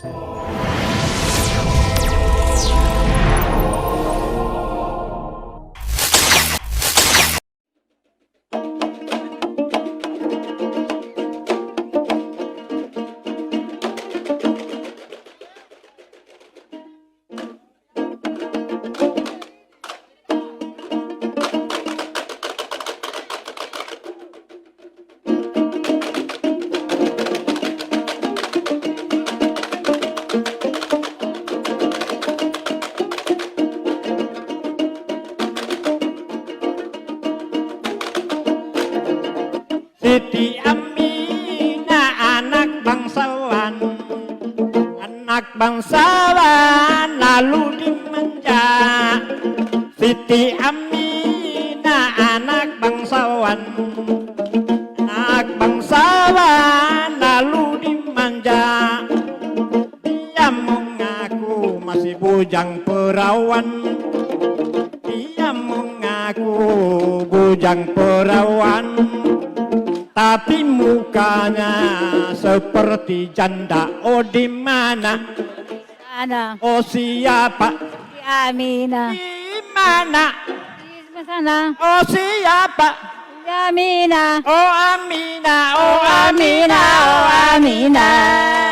Siti Aminah anak bangsawan lalu dimanja. Siti Aminah anak bangsawan lalu dimanja. Dia mengaku masih bujang perawan, dia mengaku bujang perawan, tapi mukanya seperti janda. Oh di mana? Sana. Oh siapa? Di Aminah. Di mana? Di sana. Oh siapa? Di Aminah. Oh Aminah, oh Aminah, oh Aminah.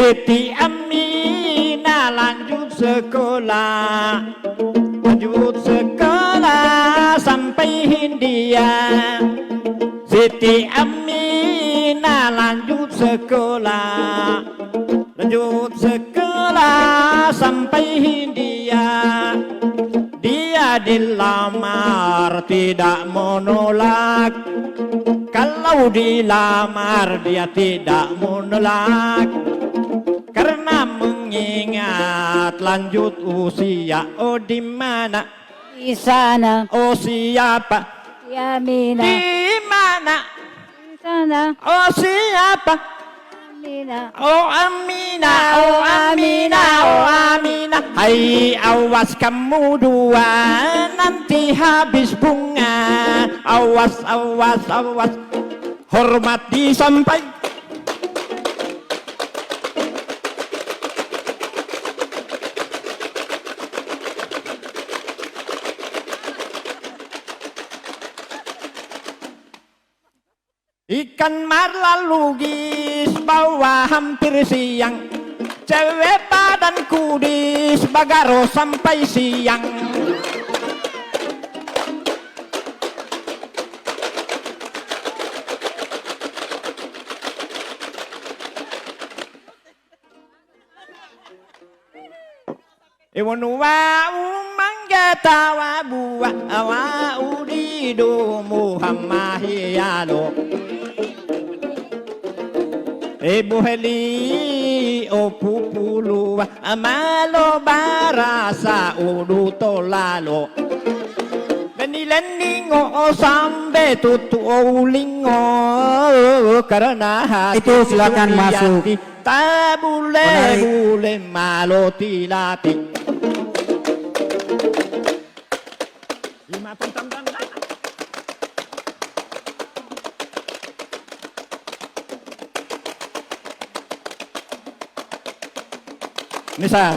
Siti Aminah lanjut sekolah sampai Hindia. Siti Aminah lanjut sekolah sampai Hindia. Dia dilamar tidak menolak, kalau dilamar dia tidak menolak, karena mengingat lanjut usia. Oh di mana? Di sana. Oh siapa? Di Aminah. Di mana? Di sana. Oh siapa? Aminah. Oh Aminah, oh Aminah, oh Aminah. Hai awas kamu dua, nanti habis bunga. Awas, awas, awas, hormat disampaikan. Ikan mar lalu gis bawa hampir siang, cewek badan kudis bagaro sampai siang. Iwan wa umangga wa buwa wa udido Muhammadiyalo. Ibu heli o pupulu amalo barasa udu tolalo. Leni-leningo sampai tutu lingo karena hati Itu silakan masuk. tak boleh maloti lati. Lima tentang dan Nisa.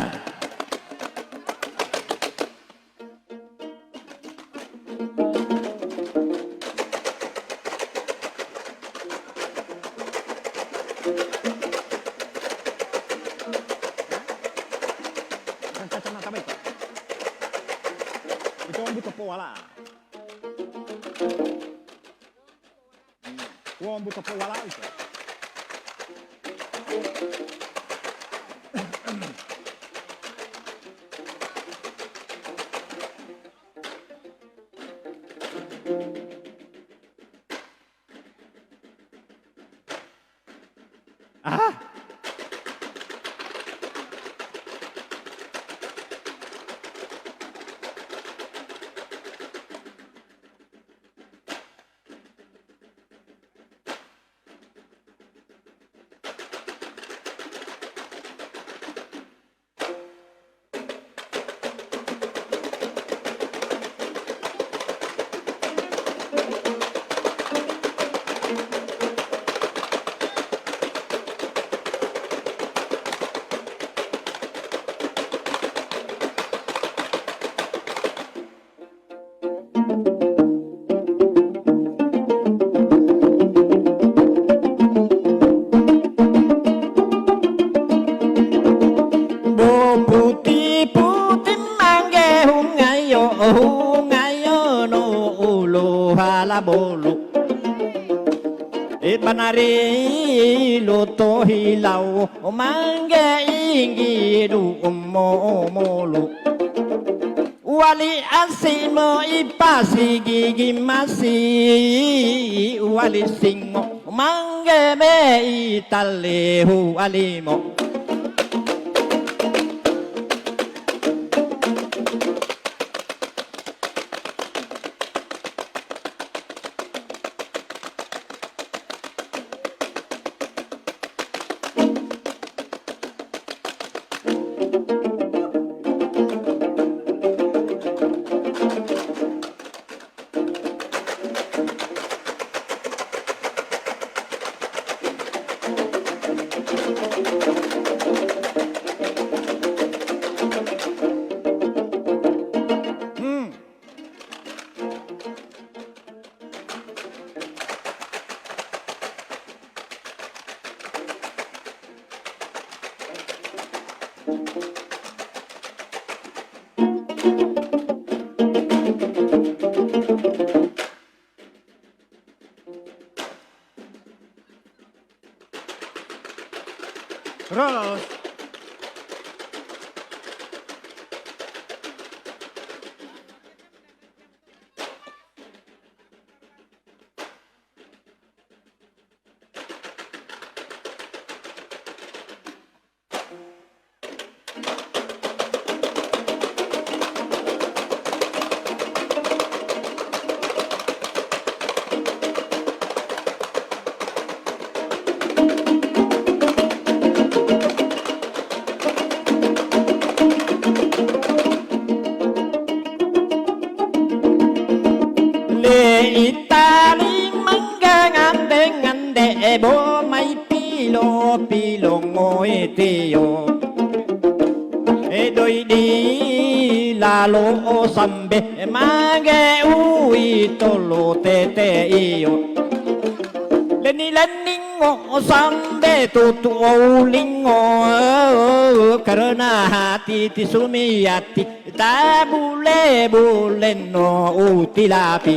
Kacamata baik. Itu orang butuh pola. Orang butuh pola itu. Ah. Bolu Banari luto hilau mangga inggi du molu Wali asimo ipasi gigi masi Wali singo mangga me italehu alimo Terus Itali ngande bo mai pilo ngoe teo e doi di la lo sambe mage ui tolo te io leni ngo sambe tutu lingo karena hati ti sumiati ta bule no utilapi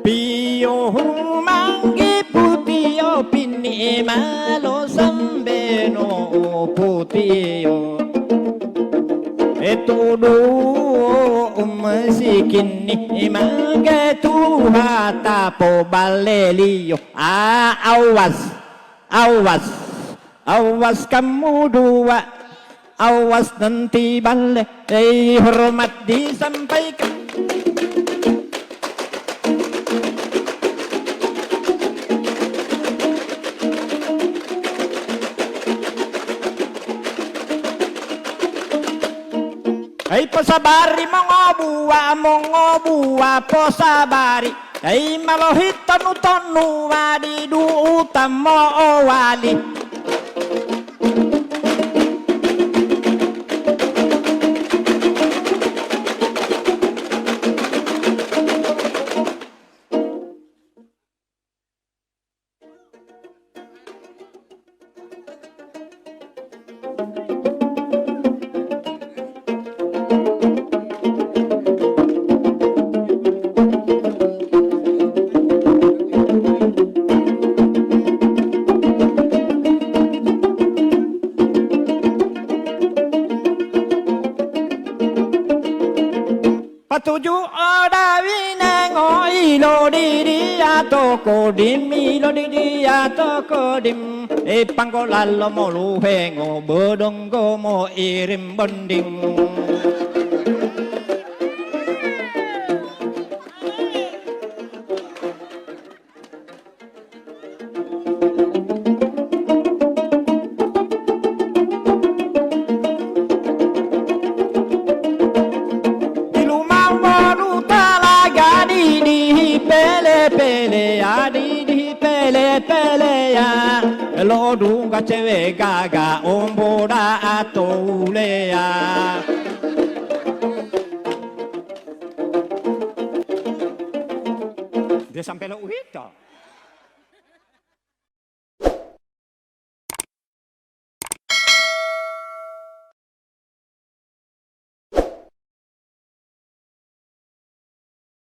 Pio manggi putio pini malo sambeno putio Eto do sikini mangga hata po balelio awas kamu dua awas nanti balik hormat disampaikan Ay pasabari mongo buwa posabari ay malohit tanu wadi du utamo wali Patuju oda wina ngoi lo di atoko dim lo di atoko dim pangkolalo mo luhengo bodonggo mo irim bonding pele ya lo dunga cewe gaga omboda atole ya dia sampai lo uhito